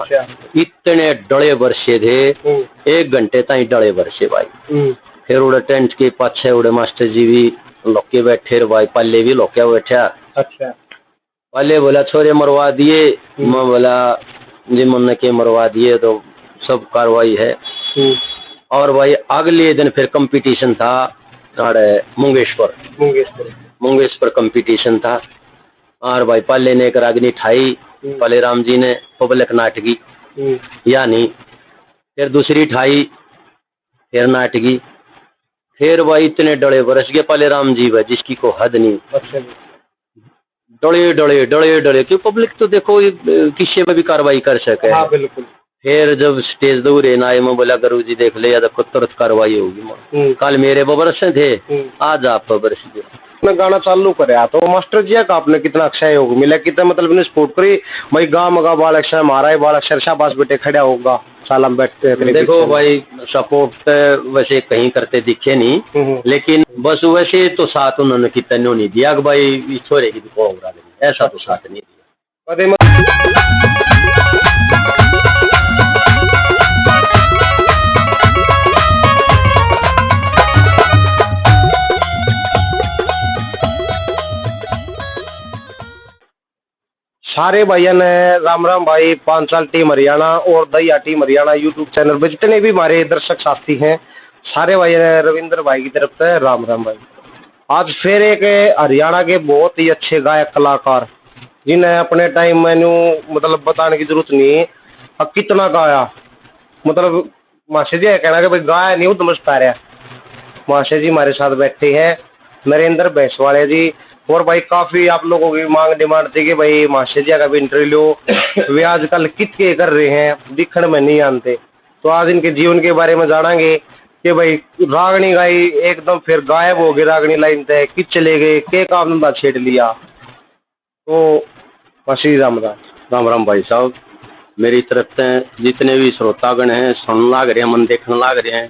इतने डले बरसे थे, 1 घंटे ताई डले बरसे भाई। फिर उड़े टेंट के पाछे उड़े मास्टर जी भी लोके बैठे भाई, पल्ले भी लोके बैठा। अच्छा। पल्ले बोला छोरे मरवा दिए, मैं बोला जी मन के मरवा दिए तो सब कार्रवाई है। और भाई अगले दिन फिर कंपटीशन था मुंगेश्वर कंपटीशन था। और भाई पल्ले ने एक रागनी ठाई, पल्ले राम जी ने पब्लिक नाटकी यानी, फिर दूसरी ठाई, फिर नाटकी, फिर भाई इतने डले बरस गए पल्ले राम जी भाई जिसकी को हद नहीं। डले डले डले डले क्यों पब्लिक तो देखो किसी में भी कार्रवाई कर सके। हाँ बिल्कुल। फिर जब स्टेज दूर है ना, मैं बोला गुरु जी देख ले या तो तुरंत कार्रवाई होगी। कल मेरे बरस थे, आज आप बरस दे। मैं गाना चालू करे तो मास्टर जी का आपने कितना सहयोग मिला, कितना मतलब सपोर्ट करी भाई? गाँव का बाल अक्षर हमारा बाल अक्षर शाबाश बेटे खड़ा होगा सालम बैठते। देखो भाई सपोर्ट वैसे कहीं करते दिखे नहीं, लेकिन बस वैसे तो साथ उन्होंने कितना नहीं दिया कि भाई छोरे की तो ऐसा तो साथ नहीं दिया। सारे भाइयों ने राम राम भाई, पांचाल टीम हरियाणा और Dahiya team Haryana YouTube channel पर जितने भी हमारे दर्शक साथी हैं, सारे भाइयों ने रविंद्र भाई की तरफ से राम राम भाई। आज फिर एक हरियाणा के बहुत ही अच्छे गायक कलाकार जिन्हें अपने टाइम मेन्यू मतलब बताने की जरूरत नहीं, अब कितना गाया मतलब माशे जी कहना कि भाई गाया नहीं तो समझ पा रहा। माशे जी हमारे साथ बैठे हैं, नरेंद्र भैंसवाड़े जी। और भाई काफी आप लोगों की मांग डिमांड थी कि भाई मास्टर जी का भी इंटरव्यू लो, वे आजकल कितने कर रहे हैं दिखण में नहीं आते, तो आज इनके जीवन के बारे में जानेंगे कि भाई रागनी गाई एकदम फिर गायब हो गई रागनी लाइन तय किस चले गए, के काम धंधा छेड़ लिया। तो श्री राम राम भाई साहब, मेरी तरफ से जितने भी श्रोतागण हैं सुन लाग रहे हैं, मन देखने लाग रहे हैं,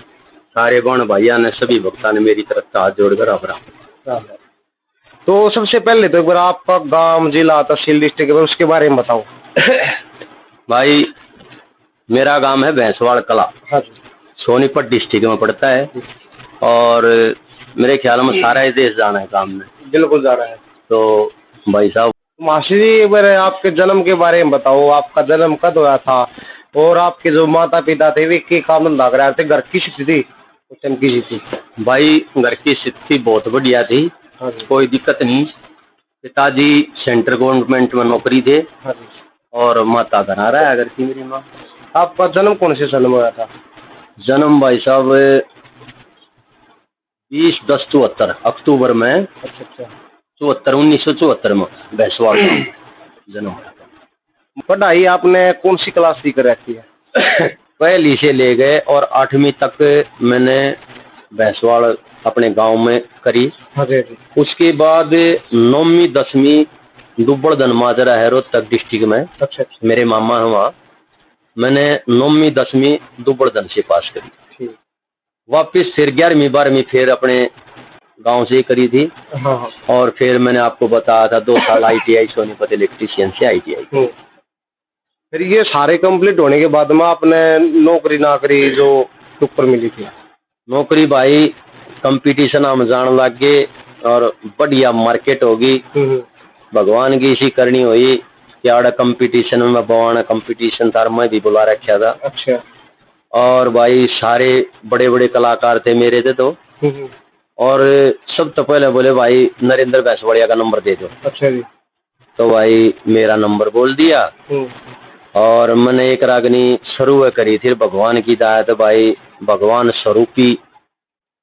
सारे गण भाइया ने सभी भक्ता ने मेरी तरफ से हाथ जोड़कर राम। तो सबसे पहले तो एक बार आपका गांव, जिला, तहसील, डिस्ट्रिक्ट उसके बारे में बताओ। भाई मेरा गांव है भैंसवाड़ कला। हाँ, सोनीपत डिस्ट्रिक्ट में पड़ता है और मेरे ख्याल में सारा ही देश जाना है काम में। बिल्कुल जाना है। तो भाई साहब मासी जी एक बार आपके जन्म के बारे में बताओ, आपका जन्म कब हुआ था और आपके जो माता पिता थे वे के काम धंधा कर रहे थे, घर की स्थिति की थी? भाई घर की स्थिति बहुत बढ़िया थी। हाँ, कोई दिक्कत नहीं। पिताजी सेंट्रल गवर्नमेंट में नौकरी थे। हाँ, और माता घर आ रहा है घर की मेरी माँ। आपका जन्म कौन से साल में हुआ था? जन्म भाई साहब 20/10/74 अक्टूबर में। अच्छा 1974 में भैंसवाड़ जन्म हुआ था। पढ़ाई आपने कौन सी क्लास की कर रखी है? पहली से ले गए और 8वीं तक मैंने भैंसवाड़ अपने गांव में करी। उसके बाद 9वीं 10वीं दुब्बड़दन माजरा है रोहतक डिस्ट्रिक्ट में। अच्छा। मेरे मामा है वहाँ, मैंने 9वीं 10वीं दुब्बड़दन से पास करी। वापिस फिर 11वीं 12वीं फिर अपने गांव से ही करी थी। हाँ। और फिर मैंने आपको बताया था 2 साल ITI सोनीपत इलेक्ट्रीशियन से ITI। फिर ये सारे कंप्लीट होने के बाद में आपने नौकरी ना करी जो ऊपर मिली थी? नौकरी भाई कंपटीशन हम जान लग गए और बढ़िया मार्केट होगी, भगवान की इसी करनी हुई कि आड़ा कंपटीशन में भगवान कंपटीशन था, मैं भी बुला रखा था। अच्छा। और भाई सारे बड़े बड़े कलाकार थे मेरे थे तो, और सब तो पहले बोले भाई नरेंद्र भैंसवाड़िया का नंबर दे दो। अच्छा जी। तो भाई मेरा नंबर बोल दिया और मैंने एक रागनी शुरू करी थी भगवान की दायत। भाई भगवान स्वरूपी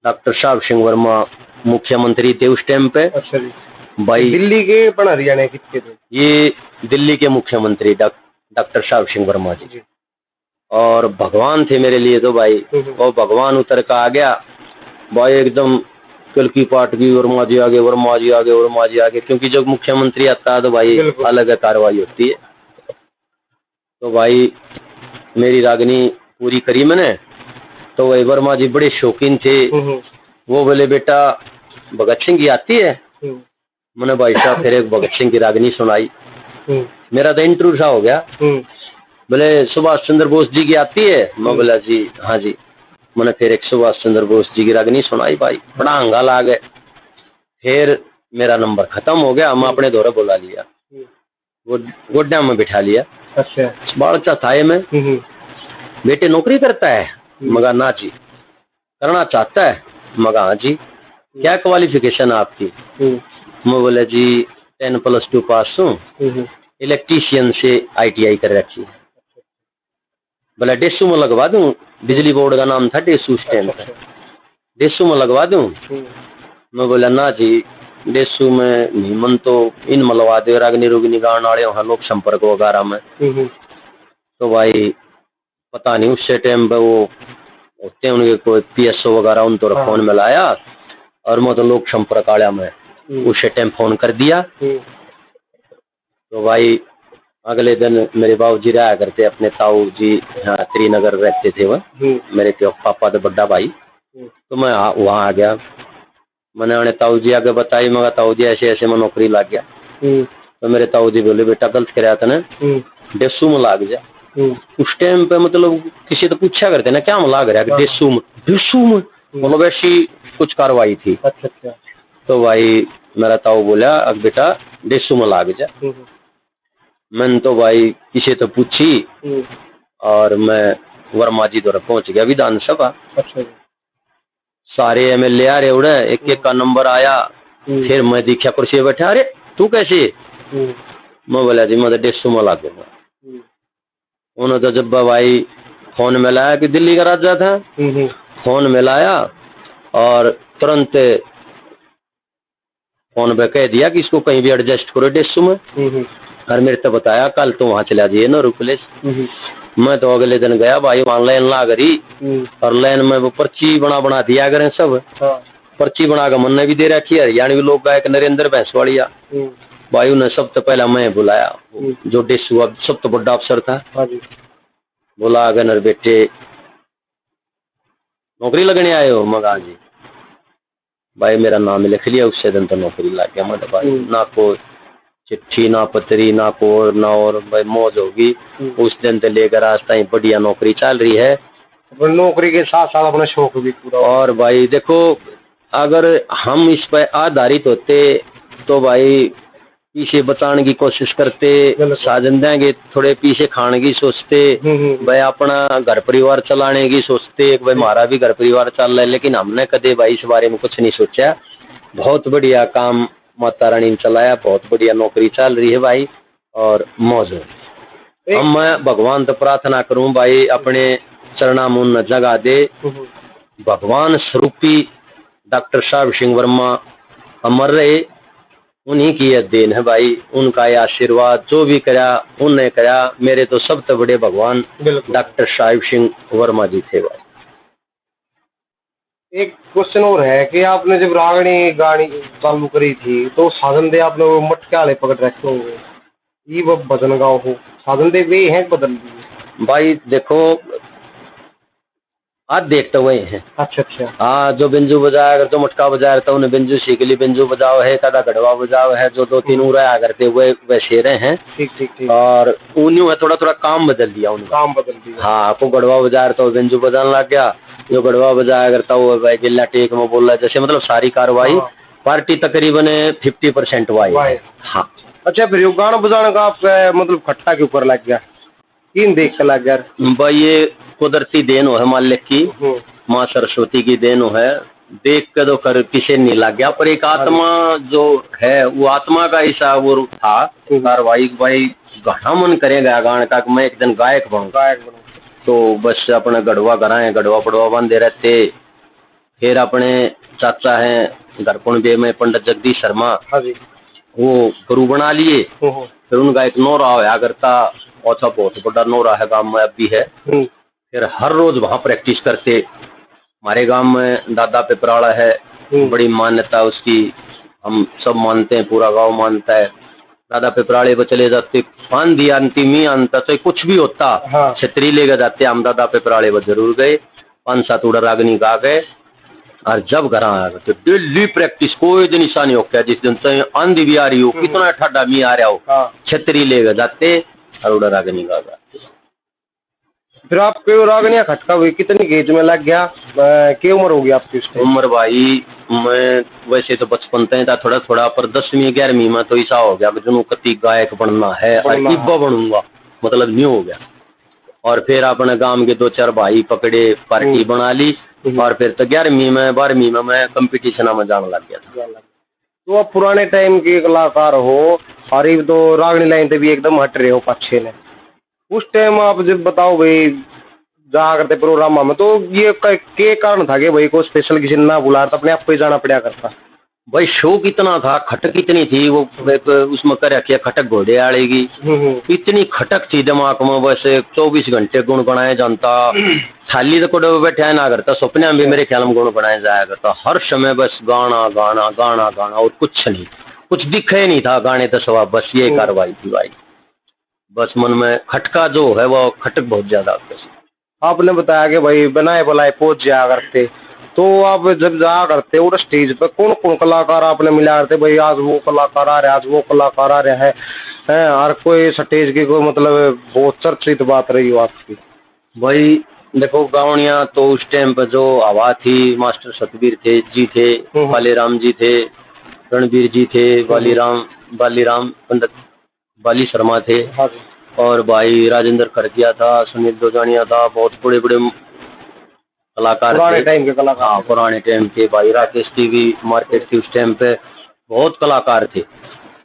डॉक्टर साहब सिंह वर्मा मुख्यमंत्री थे उस टाइम पे। अच्छा जी। भाई दिल्ली के पण हरियाणा किसके थे? ये दिल्ली के मुख्यमंत्री डॉक्टर साहब सिंह वर्मा जी। और भगवान थे मेरे लिए तो भाई, और भगवान उतर का आ गया भाई एकदम कल की पार्ट की वर्मा जी आगे वर्मा जी आगे वर्मा जी आगे, क्योंकि जब मुख्यमंत्री आता है तो भाई अलग कार्रवाई होती है। तो भाई मेरी रागनी पूरी करी मैंने, तो वही वर्मा जी बड़े शौकीन थे। वो बोले बेटा भगत सिंह की आती है? मैंने भाई साहब फिर एक भगत सिंह की रागनी सुनाई। मेरा तो इंटरव्यू सा हो गया। बोले सुभाष चंद्र बोस जी की आती है? मैं बोला जी हाँ जी। मैंने फिर एक सुभाष चंद्र बोस जी की रागनी सुनाई भाई, बड़ा हंगाल आ गए। फिर मेरा नंबर खत्म हो गया, मैं अपने दौरे बुला लिया, वो गोड्डा में बिठा लिया। अच्छा। बालचा था मैं, बेटे नौकरी करता है? मगा ना जी। करना चाहता है? मगा हाँ जी। क्या क्वालिफिकेशन है आपकी? मैं बोला जी 10+2 पास हूँ, इलेक्ट्रीशियन से ITI कर रखी है। बोला डेसू में लगवा दूं? बिजली बोर्ड का नाम था डेसू उस टाइम पर। डेसू में लगवा दूं? मैं बोला ना जी, डेसू में नीमन तो इन मलवा दे, रागनी रुगनी गाँव नाड़े वहाँ लोग संपर्क वगैरह में। तो भाई पता नहीं उस टाइम पे वो होते उनके कोई PSO वगैरह उन तो फोन में लाया, और मैं तो लोग संपर्क आया में उस टाइम फोन कर दिया। तो भाई अगले दिन मेरे बाबूजी रहा करते, अपने ताऊ जी यहाँ श्रीनगर रहते थे, वह मेरे पापा तो बड़ा भाई। तो मैं वहाँ आ गया, मैंने उन्हें ताऊ जी आगे बताई, मगर ताऊ जी ऐसे ऐसे मैं नौकरी लग गया। तो मेरे ताऊ जी बोले बेटा गलत कराया था ना, डेसू में लाग जा। उस टाइम पे मतलब किसी तो पूछा करते ना क्या में लाग रहा है? डेसू में। डेसू में मतलब ऐसी कुछ कार्रवाई थी। अच्छा। तो भाई मेरा ताऊ बोला अब बेटा डेसू में लाग जा। मैंने तो भाई किसी तो पूछी, और मैं वर्मा जी द्वारा पहुंच गया विधानसभा। अच्छा। सारे MLA आ रहे उड़े, एक एक का नंबर आया। फिर मैं देखा कुर्सी बैठा, अरे तू कैसे? मैं बोला जी मैं तो डेसू में लाग गया। उन्होंने तो जब भाई फोन में लाया कि दिल्ली का राजा था, फोन में लाया और तुरंत फोन पे कह दिया कि इसको कहीं भी एडजस्ट करो डेसू में। और मेरे तो बताया कल तो वहाँ चला जाइए ना रूपलेस। मैं तो अगले दिन गया भाई, वहाँ लाइन ला करी, और लाइन में वो पर्ची बना दिया करें सब। पर्ची बना कर मन ने भी दे रखी है, हरियाणवी लोग गायक नरेंद्र भैंसवाड़िया भाई, उन्हें सबसे पहला मैं बुलाया, जो डेसू अब सब तो बड़ा अफसर था। बोला अगर बेटे नौकरी लगने आए हो? मगा जी। भाई मेरा नाम लिख लिया, उससे दिन तो नौकरी लग गया। मतलब भाई ना कोई चिट्ठी ना पत्री ना कोर ना, और भाई मौज होगी। उस दिन से लेकर आज तक बढ़िया नौकरी चल रही है। नौकरी के साथ साथ अपना शौक भी पूरा। और भाई देखो अगर हम इस पर आधारित होते तो भाई पीछे बचाने की कोशिश करते, साजन देंगे थोड़े पीछे खाने की सोचते, भाई अपना घर परिवार चलाने की सोचते, भाई हमारा भी घर परिवार चल रहा है। लेकिन हमने कदे भाई इस बारे में कुछ नहीं सोचा। बहुत बढ़िया काम माता रानी ने चलाया, बहुत बढ़िया नौकरी चल रही है भाई, और मौज है। हम मैं भगवान तो प्रार्थना करूं भाई अपने चरणा मुन जगा दे। भगवान स्वरूपी डॉक्टर साहब सिंह वर्मा अमर रहे, उन्हीं की यह देन है भाई, उनका यह आशीर्वाद जो भी करा उनने करा। मेरे तो सबसे बड़े भगवान डॉक्टर साहब सिंह वर्मा जी थे भाई। एक क्वेश्चन और है कि आपने जब रागनी गाड़ी चालू करी थी तो साधन दे आपने वो मटके वाले पकड़ रखे होंगे, ये वो भजन गाँव हो साधन दे वे हैं बदल दिए भाई? देखो आज देखते हुए हैं। अच्छा अच्छा। हाँ, जो बिंजू बजाया अगर जो मटका बजाया तो उन्हें बिंजू सीख ली, बिंजू बजाओ है, कदा गढ़वा बजाओ है, जो 2-3 उड़ा करते हुए वे शेरे हैं। ठीक ठीक ठीक। और उन्होंने थोड़ा थोड़ा काम बदल दिया, उनका काम बदल दिया। हाँ, को गढ़वा बजाया तो बिंजू बजाने लग गया, जो गढ़वा बजाया करता वो भाई गिल्ला टेक में बोल रहा है, जैसे मतलब सारी कार्रवाई पार्टी तकरीबन 50% वाई। हाँ। अच्छा, फिर यो गाना बजाने का आप मतलब खट्टा के ऊपर लग गया, तीन देख कर लग गया भाई? ये कुदरती देन है मालिक की, माँ सरस्वती की देन है। देख के तो कर किसे नहीं लग गया, पर एक आत्मा जो है वो आत्मा का ऐसा वो था कार्रवाई भाई, घना मन करेगा गाने का मैं एक दिन गायक बनूं। तो बस अपने गढ़वा कराए, गढ़वा पड़वा बंदे रहते। फिर अपने चाचा हैं घरपुणबे में पंडित जगदीश शर्मा, वो गुरु बना लिए। फिर उनका एक नोरा होया करता, और बहुत बड़ा नोरा है गाँव में, अब भी है। फिर हर रोज वहाँ प्रैक्टिस करते। हमारे गांव में दादा पिपराड़ा है, बड़ी मान्यता उसकी, हम सब मानते हैं, पूरा गांव मानता है। दादा पिपराड़े पर चले जाते, पान दिया अंतिमी अंता तो कुछ भी होता, छतरी लेकर जाते, हम दादा पिपराड़े पर जरूर गए, 5-7 उड़ा रागनी गा गए। और जब घर आया तो डेली प्रैक्टिस, कोई दिन ऐसा नहीं हो गया जिस दिन आंधी भी आ रही हो, कितना ठंडा भी आ रहा हो, छतरी लेकर जाते और उड़ा रागनी गा गए। फिर आपके रागनिया खटका हुई कितनी एज में लग गया, क्या उम्र होगी आपकी उस टाइम? उम्र भाई मैं वैसे तो बचपन से था थोड़ा थोड़ा, पर 10वीं 11वीं में तो ऐसा हो गया कि जुनू कति गायक बनना है और इब्बा बनूंगा, मतलब न्यू हो गया। और फिर अपने गांव के 2-4 भाई पकड़े, पार्टी बना ली, और फिर तो 11वीं में 12वीं में मैं कंपटीशन में जाने लग गया था। तो आप पुराने टाइम के कलाकार हो और ये तो रागनी लाइन से भी एकदम हट रहे हो पक्षे ने, उस टाइम आप जब बताओ भाई जा करते प्रोग्राम में, तो ये के कारण था कि भाई को स्पेशल किसी ने ना बुला तो अपने आप को ही जाना पड़ा करता? भाई शौक इतना था, खटक इतनी थी, वो एक उसमें कर रखी खटक घोड़े आड़े की, इतनी खटक थी दिमाग में, वैसे 24 घंटे गुण बनाए जानता, खाली तो कोडे बैठे ना करता, सपने में भी मेरे ख्याल में गुण बनाए जाया करता, हर समय बस गाना गाना गाना गाना और कुछ नहीं, कुछ दिखे नहीं था गाने तो सवा, बस ये कार्रवाई थी भाई, बस मन में खटका जो है वो खटक बहुत ज्यादा। आपने बताया कि भाई बनाए बनाए पहुंच जाया करते, तो आप जब जाया करते उस स्टेज पे कौन कौन कलाकार आपने मिला करते, भाई आज वो कलाकार आ रहा है, आज वो कलाकार आ रहा है और कोई स्टेज की कोई मतलब बहुत चर्चित बात रही हो आपकी? भाई देखो गावनिया तो उस टाइम पर जो आवाज थी, मास्टर सतबीर थे जी थे, बालीराम जी थे, रणबीर जी थे, बालीराम पंडित बाली शर्मा थे, और भाई राजेंद्र खड़किया था, सुनील दोजानिया था, बहुत बड़े बड़े कलाकार पुराने टाइम के कलाकार। हाँ पुराने टाइम के भाई, राकेश टीवी मार्केट थी उस टाइम पे, बहुत कलाकार थे।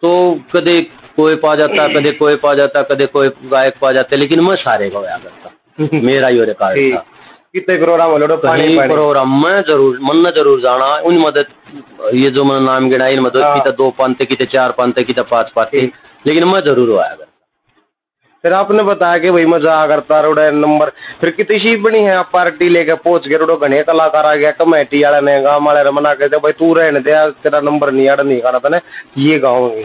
तो कदे कोई पा जाता, कदे कोई पा जाता, कदे कोई गायक पा जाते, लेकिन मैं सारे गवाया करता मेरा ही रिकॉर्ड था। कितने प्रोग्राम में जरूर मन जरूर जाना, उन मदद ये जो मैं नाम गिना इन मदद की 2 पाते की 4 पाते की 5 पाते, लेकिन मैं जरूर आया करता। फिर आपने बताया कि भाई मजा आ करता रोड़ा नंबर, फिर कितनी सी बनी है आप पार्टी लेके पहुंच गए, रोडो घने कलाकार आ गया, कमेटी वाले ने गाँव वाले मना कहते भाई तू रहने दे, तेरा नंबर नहीं आड़ा नहीं खाना था ये गाँव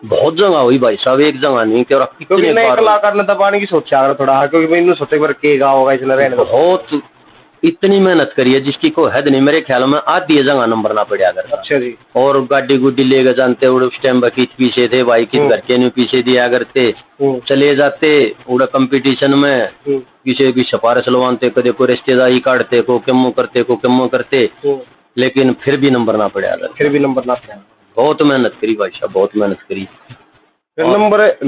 बहुत जगह हुई भाई साहब, एक जगह नहीं, क्योंकि नए कलाकार ने दबाने की सोचा अगर थोड़ा, क्योंकि मैंने सोचे पर के गाँव होगा इसने रहने, बहुत इतनी मेहनत करी है जिसकी कोई हद नहीं, मेरे ख्याल में आधी जगह नंबर ना पड़ा करता। अच्छा जी। और गाड़ी गुड्डी लेकर जानते उस टाइम बाकी पीछे थे भाई, किस घर के नहीं पीछे दिया करते, चले जाते उड़ा कंपटीशन में, किसी की सिफारिश लवाते, कदे को रिश्तेदारी काटते, को कम्मो करते, लेकिन फिर भी नंबर ना पड़ा करता, फिर भी नंबर ना पड़ा। बहुत मेहनत करी भाई साहब, बहुत मेहनत करी। फिर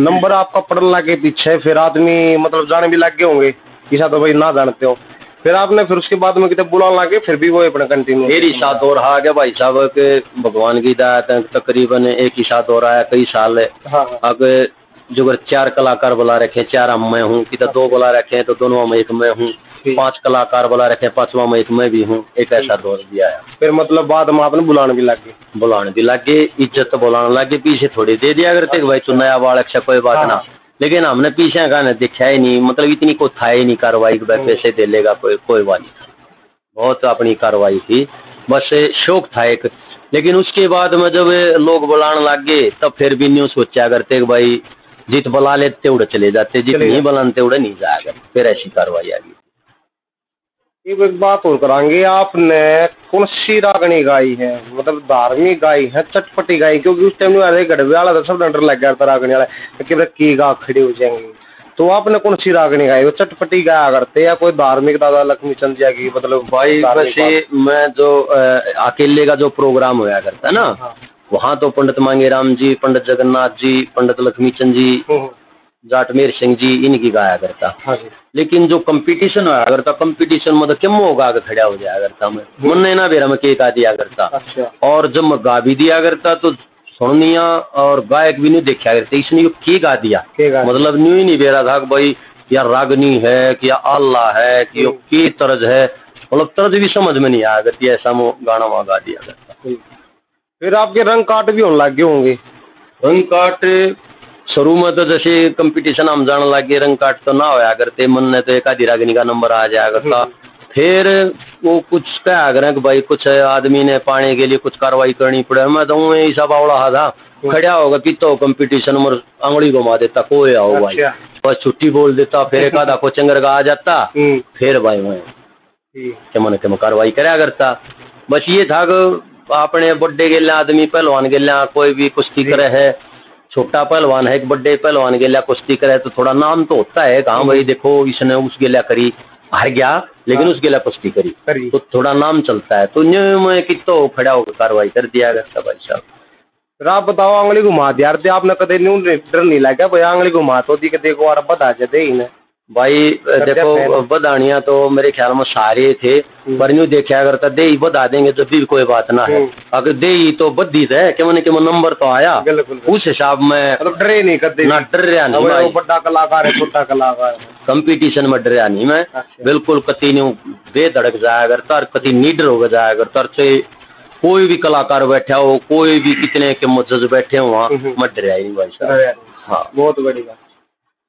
नंबर आपका पड़ने लगे पीछे, फिर आदमी मतलब जाने भी लग गए होंगे, किसा तो भाई ना जानते हो, फिर आपने फिर उसके बाद में कितने बुलाने लगे, फिर भी वो अपना कंटिन्यू मेरी साथ और रहा गया भाई साहब के, भगवान की दात तकरीबन एक ही साथ हो रहा है कई साल है। अब जो 4 कलाकार बुला रखे, 4 हम मैं हूँ, कितना 2 बुला रखे हैं तो दोनों में एक मैं हूँ, 5 कलाकार बुला रखे, 5वां में एक मैं भी हूँ, एक ऐसा दौर दिया है। फिर मतलब बाद में आपने बुलाने भी लग गए, इज्जत बुलाने लगे, पीछे थोड़ी दे दिया करते भाई तू नया बालक से कोई बात ना, लेकिन हमने पीछे का ना देखा ही नहीं, मतलब इतनी को था ही नहीं कार्रवाई कि पैसे दे लेगा कोई बात नहीं, बहुत अपनी कार्रवाई थी, बस शौक था एक। लेकिन उसके बाद में जब लोग बुलाने लग गए तब फिर भी न्यूज सोचा करते कि भाई जित बुला लेते उड़े चले जाते, जित नहीं बुलाते उड़े नहीं जाया करते, फिर ऐसी कार्रवाई आ गई। एक बात और करांगे, आपने कौन सी रागनी गाई है, मतलब धार्मिक गाई है, चटपटी गाई, क्योंकि उस टाइम गढ़वे वाला था, सब डर लग गया था रागनी वाला की गा खड़ी हो जाएंगे, तो आपने कौन सी रागनी गाई, वो चटपटी गाया करते या कोई धार्मिक दादा लक्ष्मी चंद जी की, मतलब भाई वैसे मैं जो अकेले का जो प्रोग्राम होया करता है ना, वहाँ तो पंडित मांगेराम जी, पंडित जगन्नाथ जी, पंडित लक्ष्मी चंद जी, जाटमेर सिंह जी, इनकी गाया करता। लेकिन जो कंपटीशन होया करता, कंपटीशन में तो क्यों होगा खड़ा हो जाया करता, मैं मन ना बेरा में के गा दिया करता। और जब मैं गा भी दिया करता तो सुनिया और गायक भी नहीं देखा करते, इसने के गा दिया, मतलब न्यू ही नहीं बेरा था भाई या रागनी है कि या अल्लाह है कि यो की तर्ज है, मतलब तर्ज भी समझ में नहीं आया करती, ऐसा गाना वहाँ गा दिया करता। फिर आपके रंग काट भी होने लग गए होंगे? रंग काट शुरू में तो जैसे कंपटीशन हम जाने लगे, रंग काट तो ना होया करते, मन ने तो एक आधी रागनी का नंबर आ जाया करता, फिर वो कुछ क्या करें कि भाई कुछ आदमी ने पाने के लिए कुछ कार्रवाई करनी पड़े, मैं तो ऐसा बावड़ा था खड़ा होगा कि तो कंपटीशन में आंगली घुमा देता, कोई आओ भाई, बस छुट्टी बोल देता, फिर एक आधा को चंगर का आ जाता, फिर भाई मैं के कार्रवाई कराया करता। बस ये था कि अपने बड्डे के लिए आदमी पहलवान के लिए कोई भी कुश्ती करे है छोटा पहलवान है, एक बड़े पहलवान गेला कुश्ती करे तो थोड़ा नाम तो होता है, हाँ भाई देखो इसने उस गेला करी, हार गया लेकिन उस गेला कुश्ती करी तो थोड़ा नाम चलता है। तो मैं कितो खड़ा होकर कार्रवाई कर दिया करता भाई साहब। फिर आप बताओ, आंगली घुमा दिया थे आपने, कदे न्यू डर नहीं लगा भाई आंगली घुमा तो दी के देखो और बता जाते ही ना भाई देखो बदानिया तो मेरे ख्याल में सारे थे, पर न्यू देखा करता दे ही बता देंगे तो भी कोई बात ना है, अगर दे ही तो बदी है कि मैंने नंबर तो आया उस हिसाब में मतलब डरे नहीं करते ना, डर रहा नहीं मैं, बड़ा कलाकार है छोटा कलाकार है, कंपटीशन में डर रहा नहीं मैं। बिल्कुल कति न्यू बेधड़क जाया करता और कति निडर हो जाया करता, चाहे कोई भी कलाकार बैठा हो, कोई भी कितने के मुजज बैठे हो वहाँ मैं डर ही नहीं भाई साहब। हाँ बहुत बड़ी बात।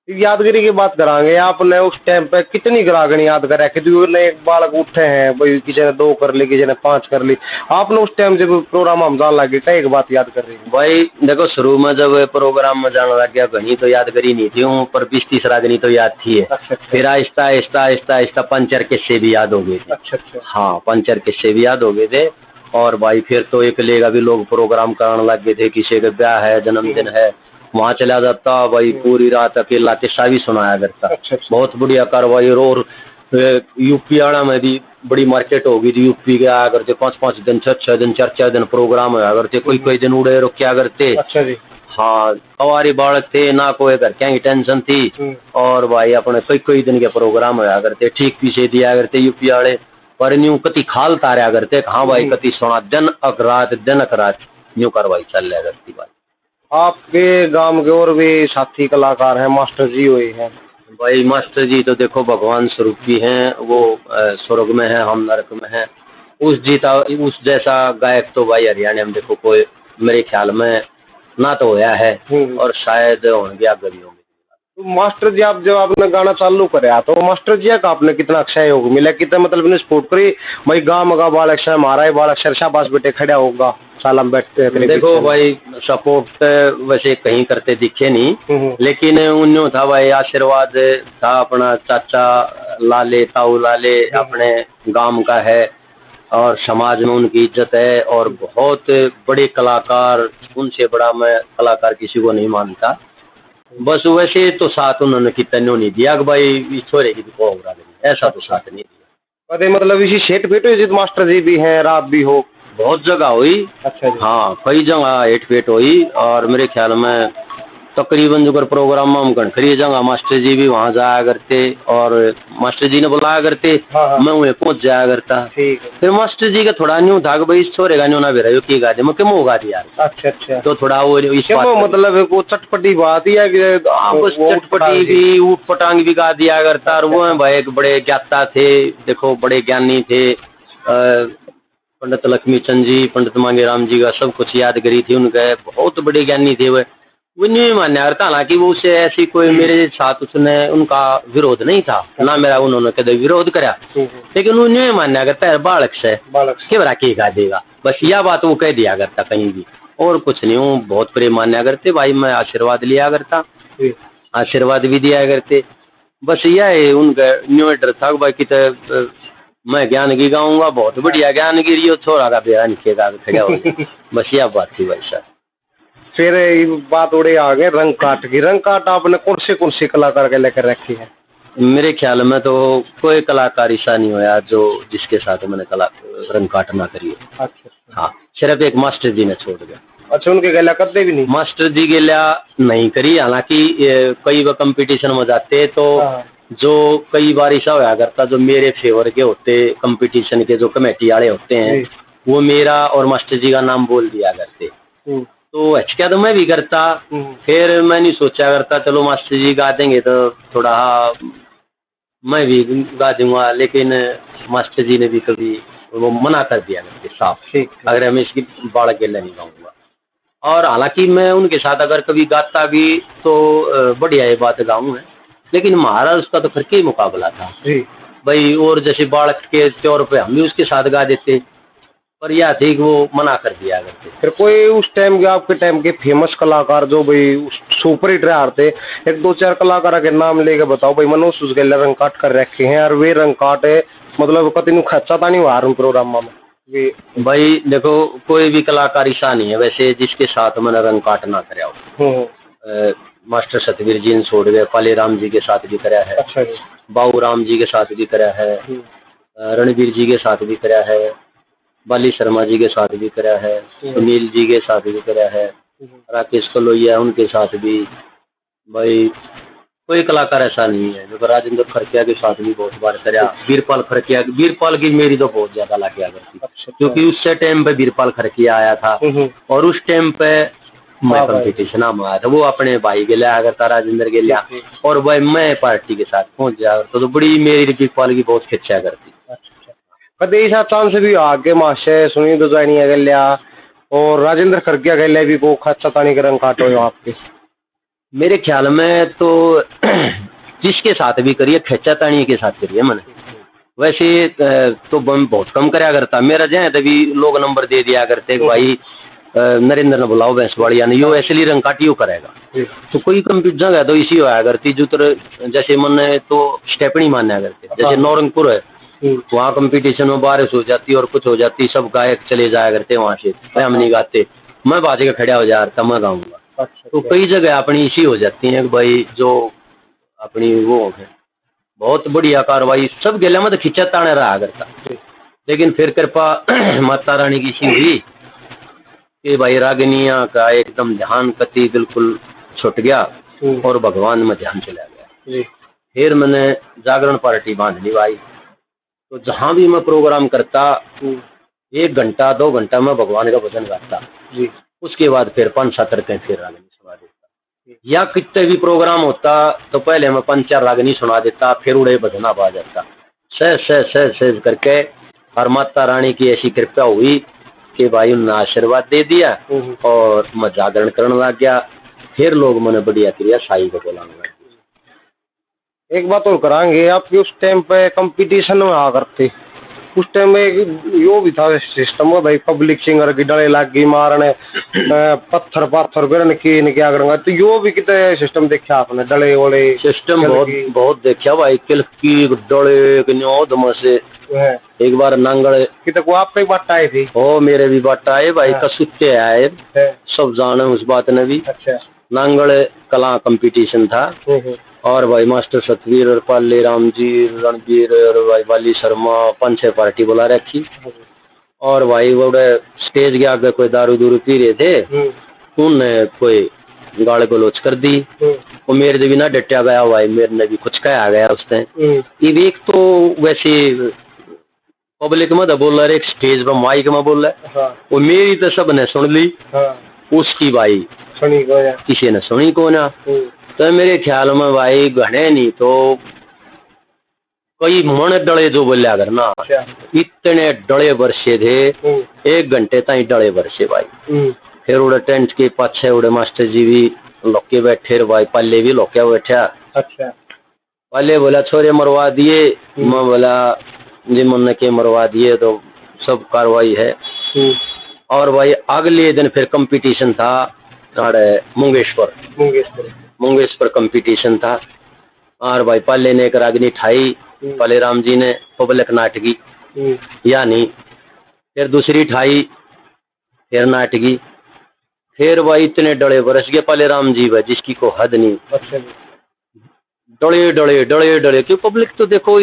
यादगिरी की बात करांगे, आपने उस टाइम पे कितनी ग्राहकनी याद करा कि एक बालक उठे हैं भाई, किसी ने 2 कर ली, किसी ने 5 कर ली, आपने उस टाइम जब प्रोग्राम हम जान लगे क्या एक बात याद कर रही है? भाई देखो शुरू में जब प्रोग्राम में जाने लग गया घनी तो यादगिरी नहीं थी हूँ, पर 20-30 रागनी तो याद थी है। फिर आहिस्ता आहिस्ता आहिस्ता आहिस्ता पंचर किस्से भी याद हो गए थे। हाँ पंचर किस्से भी याद हो गए थे। और भाई फिर तो एक लेगा भी लोग प्रोग्राम कराने लग गए थे, किसी का ब्याह है, जन्मदिन है, वहाँ चला जाता भाई, पूरी रात अकेला किस्सा भी सुनाया करता। बहुत बढ़िया कार्रवाई। और यूपी आना में भी बड़ी मार्केट होगी थी, यूपी के आया करते 5-5 दिन 6-6 दिन 4-4 दिन प्रोग्राम होया करते, कोई दिन उड़े रुकया करते। अच्छा जी। हाँ सवारी बालक थे ना, कोई घर क्या टेंशन थी, और भाई अपने कोई दिन के प्रोग्राम होया करते, ठीक पीछे दिया करते यूपी वाले, पर न्यू कति खाल तारा करते, हाँ भाई कति सोना दिन अकरात न्यू कार्रवाई चल रहा करती भाई। आपके गांव के और भी साथी कलाकार हैं, मास्टर जी हुए हैं? भाई मास्टर जी तो देखो भगवान स्वरूप भी हैं, वो स्वर्ग में है, हम नरक में हैं। उस जैसा गायक तो भाई हरियाणा में देखो कोई मेरे ख्याल में ना तो होया है, और शायद होंगे आप गरीब होंगे। तो मास्टर जी आप जब आपने गाना चालू कराया तो मास्टर जी का आपने कितना सहयोग मिला, कितना मतलब ने सपोर्ट करी भाई, गाँव का बालक से हमारा ही बालक सर शाबाश बेटे खड़ा होगा साल में बैठते हैं? देखो भाई सपोर्ट वैसे कहीं करते दिखे नहीं, लेकिन उन्होंने था भाई आशीर्वाद था अपना चाचा लाले ताऊ लाले अपने गांव का है, और समाज में उनकी इज्जत है, और बहुत बड़े कलाकार, उनसे बड़ा मैं कलाकार किसी को नहीं मानता। बस वैसे तो साथ उन्होंने कितना नहीं दिया कि भाई इस छोरे की तो होगा, ऐसा तो साथ नहीं दिया। अरे मतलब इसी सेट फेट हुई मास्टर जी भी हैं, रात भी हो? बहुत जगह हुई। अच्छा जी। हाँ कई जगह हेट फेट हुई, और मेरे ख्याल में तकरीबन जो प्रोग्राम में हम घंटखरी जगह मास्टर जी भी वहाँ जाया करते, और मास्टर जी ने बुलाया करते। हाँ। मैं वहीं पहुँच जाया करता। फिर मास्टर जी का थोड़ा न्यू था कि भाई इस छोरे का न्यू ना भी रहो की गा दे, मैं क्यों होगा दिया। अच्छा। तो थोड़ा वो इस मतलब वो चटपटी बात ही है कि चटपटी भी ऊट पटांग भी गा दिया करता। और वो भाई एक बड़े ज्ञाता थे, देखो बड़े ज्ञानी थे, पंडित लक्ष्मी चंद जी, पंडित मांगेराम जी का सब कुछ यादगिरी थी उनके, बहुत बड़े ज्ञानी थे वो नहीं मान्या करता। हालांकि वो उससे ऐसी कोई मेरे साथ उसने उनका विरोध नहीं था ना, मेरा उन्होंने कदे विरोध करा, लेकिन वो नहीं मान्या करता है बालक से के बरा के गा देगा, बस यह बात वो कह दिया करता कहीं भी, और कुछ नहीं। हूँ बहुत प्रेम मान्या करते भाई, मैं आशीर्वाद लिया करता, आशीर्वाद भी दिया करते। बस यह है उनका न्यू डर था भाई कि मैं ज्ञान की गाऊंगा, बहुत बढ़िया ज्ञान गिरी हो, छोरा का बेरा निकेगा खड़ा हो। बस यह बात थी भाई साहब। फिर बात उड़े आ गए रंग काट की। रंग काट आपने कौन से कलाकार के लेकर रखी है? मेरे ख्याल में तो कोई कलाकार ऐसा नहीं होया जो जिसके साथ मैंने रंग काट ना करी है। अच्छा। हाँ सिर्फ एक मास्टर जी ने छोड़ दिया। अच्छा उनके गला करते भी नहीं? मास्टर जी गला नहीं करी, हालांकि कई वो कंपटीशन में जाते तो जो कई बार ऐसा होया करता, जो मेरे फेवर के होते कंपटीशन के, जो कमेटी वाले होते हैं, वो मेरा और मास्टर जी का नाम बोल दिया करते, तो अच्छा तो मैं भी करता। फिर मैं नहीं सोचा करता चलो मास्टर जी गा देंगे तो थोड़ा मैं भी गा दूंगा, लेकिन मास्टर जी ने भी कभी वो मना कर दिया करते साफ, अगर मैं इसकी बाढ़ के नहीं गाऊंगा। और हालांकि मैं उनके साथ अगर कभी गाता भी तो बढ़िया ये बात गाऊँ है, लेकिन हमारा उसका तो फिर के मुकाबला था भाई, और जैसे बालक के तौर पे हम भी उसके साथ गा देते, पर यह थी कि वो मना कर दिया करते। फिर कोई उस टाइम के आपके टाइम के फेमस कलाकार जो भाई सुपर हिट रहे थे, 1-2-4 कलाकार के नाम लेके बताओ भाई, मनो उस गले रंग काट कर रखे हैं, और वे रंग काट मतलब कति खर्चा था नहीं हुआ प्रोग्राम में? जी। भाई देखो कोई भी कलाकार ऐसा नहीं है वैसे जिसके साथ मैंने रंग काट ना कराया हो। मास्टर सतवीर जी ने छोड़ गए, पाले राम जी के साथ भी कराया है, अच्छा जी। बाबू राम जी के साथ भी कराया है, रणवीर जी के साथ भी कराया है, बाली शर्मा जी के साथ भी कराया है, सुनील जी के साथ भी कराया है, राकेश कलोइया उनके साथ भी। भाई कोई कलाकार ऐसा नहीं है जो राजेंद्र खरकिया के साथ भी बहुत बार कराया। वीरपाल की मेरी तो बहुत ज्यादा लग गया करती, क्योंकि उससे टाइम पे वीरपाल खरकिया आया था और उस टाइम पे मैं कंपटीशन में आया था, वो अपने भाई के लिया करता राजेंद्र के लिया, और भाई मैं पार्टी के साथ पहुंच जाया तो बड़ी मेरी वीरपाल की बहुत खिंचा करती। कदे ऐसा चांस भी आगे माशे सुनील दुजानी गल्या और राजेंद्र खरकिया गल्या भी वो खच्चा तानी के रंग काटो हो आपके? मेरे ख्याल में तो जिसके साथ भी करिए खेचा तानी के साथ करिए मैंने, वैसे तो मैं बहुत कम कराया करता। मेरा जो है तभी लोग नंबर दे दिया करते भाई नरेंद्र ने बुलाओ भैंसवाड़िया ने यो ऐसे रंग काटियो करेगा, तो कोई कंप्यूटर जगह तो इसी होया करती जो जैसे मैंने तो स्टेपनी मानया करते, जैसे नौरंगपुर है वहाँ कंपटीशन में बारिश हो जाती और कुछ हो जाती, सब गायक चले जाया करते वहाँ से, हम नहीं गाते, मैं बाजे का खड़ा हो जा रहा था मैं गाऊंगा। तो कई जगह अपनी इसी हो जाती है कि भाई जो अपनी वो है बहुत बढ़िया कार्रवाई सब गेला में तो खिंचा ताने रहा करता, लेकिन फिर कृपा माता रानी की सी हुई कि भाई रागिनिया का एकदम ध्यान कति बिल्कुल छूट गया और भगवान में ध्यान चला गया। फिर मैंने जागरण पार्टी बांध ली भाई, तो जहाँ भी मैं प्रोग्राम करता 1 घंटा 2 घंटा मैं भगवान का भजन गाता, उसके बाद फिर 5-7 रकम फिर रागिनी सुना देता, या कितने भी प्रोग्राम होता तो पहले मैं 5-4 रागिनी सुना देता, फिर उड़े भजन आ जाता सहज करके। और माता रानी की ऐसी कृपा हुई कि भाई उन्होंने आशीर्वाद दे दिया और मैं जागरण करने लग गया। फिर लोग मैंने बढ़िया क्रिया साई को बोलाने लग गया। एक बात और कराएंगे, आपके उस टाइम पे कंपटीशन में आ करते, उस टाइम में यो भी था सिस्टम भाई, पब्लिक सिंगर की डले लाग गई मारने पत्थर बिरन की क्या करूंगा, तो यो भी कितने सिस्टम देखा आपने? डले वाले सिस्टम बहुत देखा भाई, किल की डले से एक बार नांगल कितने को आप पे बात आए थे? ओ मेरे भी बात आए भाई, कसूते आए सब जाने उस बात ने भी। अच्छा। नांगल कला कंपटीशन था और भाई मास्टर सतवीर और पाले राम जी रणवीर और भाई बाली शर्मा 5-6 पार्टी बुला रखी, और भाई वो स्टेज के आगे कोई दारू पी रहे थे, उनने कोई गाल गलोच कर दी, वो मेरे से भी ना डटिया गया भाई, मेरे ने भी कुछ कहा गया उसने। ये एक तो वैसे पब्लिक में तो बोल रहा है, एक स्टेज पर माइक में बोल रहा है, वो मेरी तो सब ने सुन ली, उसकी भाई किसी ने सुनी को ना। तो मेरे ख्याल में भाई घने नहीं तो कई मन डले जो बोलिया करना, इतने डले बरसे थे 1 घंटे तक डले बरसे भाई। फिर उड़े टेंट के पाछे उड़े मास्टर जी भी लोके बैठे भाई, पल्ले भी लोके बैठा। अच्छा। पल्ले बोला छोरे मरवा दिए, मैं बोला जी मन के मरवा दिए, तो सब कार्रवाई है। और भाई अगले दिन फिर कंपटीशन था मुंगेश्वर कंपटीशन था, और भाई पाले ने एक रागिनी ठाई, पाले राम जी ने पब्लिक नाटकी यानी, फिर दूसरी ठाई फिर नाटकी, फिर भाई इतने डले बरस गए पाले राम जी भाई जिसकी को हद नहीं। डले क्यों पब्लिक तो देखो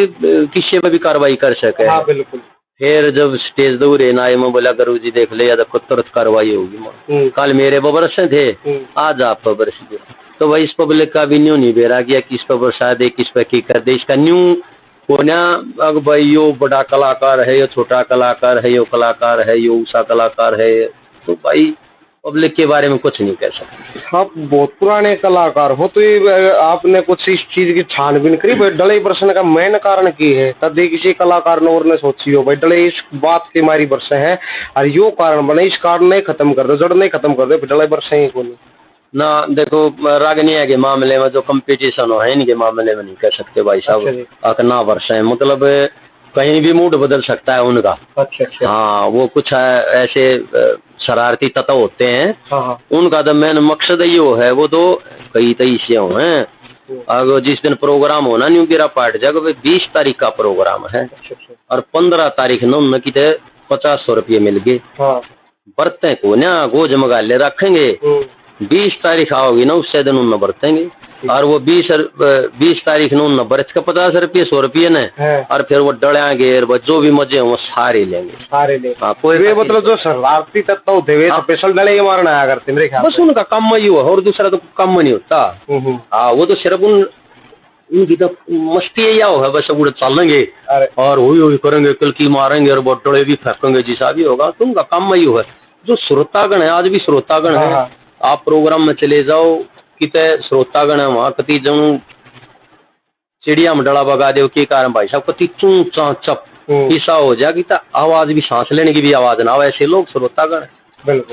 किसी में भी कार्रवाई कर सके। हाँ, बिल्कुल। फिर जब स्टेज दूर है ना, मैं बोला गुरु जी देख ले या तो तुरंत कार्रवाई होगी। कल मेरे बरस थे, आज आप बरस दे, तो भाई इस पब्लिक का भी न्यू नहीं बेरा गया, किस पर बरसा दे किस पर की कर दे, इसका न्यू कोना। अब भाई यो बड़ा कलाकार है, यो छोटा कलाकार है, यो कलाकार है, यो ऊषा कलाकार है, तो भाई पब्लिक के बारे में कुछ नहीं कह सकते। आप बहुत पुराने कलाकार हो, तो ये आपने कुछ इस चीज की छानबीन करी भाई डले बरसने का मेन कारण की है? तब किसी कलाकार ने और ने सोची हो भाई डले इस बात की मारी बरसे हैं और यो कारण बने, इस कारण नहीं खत्म कर दो, जड़ नहीं खत्म कर दो, डले बरसे ही कौन ना। देखो रागनिया के मामले में जो कंपटीशन हो है इनके मामले में नहीं कह सकते भाई साहब, अकना वर्ष है, मतलब कहीं भी मूड बदल सकता है उनका। अच्छा। हाँ, वो कुछ ऐसे शरारती तत्व होते हैं। हाँ। उनका तो मेन मकसद ये है, वो तो कई तरीके हैं। अगर जिस दिन प्रोग्राम होना न्यू गिरा पार्ट जगह 20 तारीख का प्रोग्राम है और 15 तारीख न की 50-100 रुपये मिल गए। हाँ। बरते को ना गोज मगाले रखेंगे, 20 तारीख आओगी ना उससे दिन उन बरतेंगे, और वो 20 तारीख न उन बरत के 50 रुपये 100 रुपये ने, और फिर वो डलेंगे और जो भी मजे वो सारे लेंगे, सारे ले। हाँ, कोई वे मतलब जो शरारती तत्व होते हुए स्पेशल डले के मारना आया करते मेरे ख्याल। बस उनका काम ही हुआ और दूसरा तो काम नहीं होता। हाँ, वो तो सिर्फ उनकी तो मस्ती यही है, बस उड़े चलेंगे और हुई करेंगे, कल की मारेंगे और बोटड़े भी फेंकेंगे, जैसा भी होगा। तो उनका काम ही है। जो श्रोतागण है, आज भी श्रोतागण है, आप प्रोग्राम में चले जाओ, कितने श्रोतागण है वहाँ, कति जन चिड़िया में डला बगा दे के कारण भाई साहब कति चूं चा चप ऐसा हो जाएगी, तो आवाज भी, सांस लेने की भी आवाज ना हो, ऐसे लोग श्रोतागण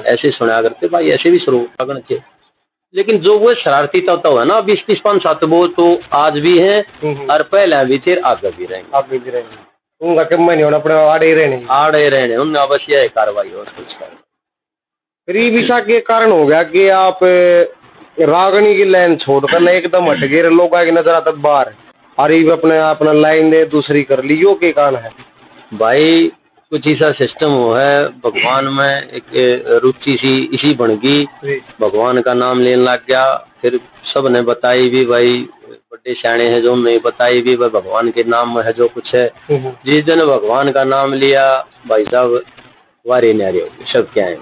ऐसे सुना करते भाई, ऐसे भी श्रोतागण थे। लेकिन जो वो शरारती तत्व है ना 20-25-7 वो तो आज भी हैं, और पहले भी थे, आगे भी रहेंगे। उनका कम नहीं होना, अपने आड़े रहने उनमें अवश्य है कार्रवाई और कुछ कार्रवाई। फिर ये विषा के कारण हो गया कि आप रागनी की लाइन छोड़कर एकदम हट गए, लोग की नजर आता बाहर, और ये अपना लाइन दे दूसरी कर ली, यो के कारण है भाई। कुछ ऐसा सिस्टम है, भगवान में एक रुचि सी इसी बन गई, भगवान का नाम लेने लग गया। फिर सब ने बताई भी भाई, बड़े सियाने हैं जो नहीं बताई भी भाई, भगवान के नाम में है जो कुछ है। जिस दिन भगवान का नाम लिया भाई साहब, वारे न्यारे हो गए सब। क्या है,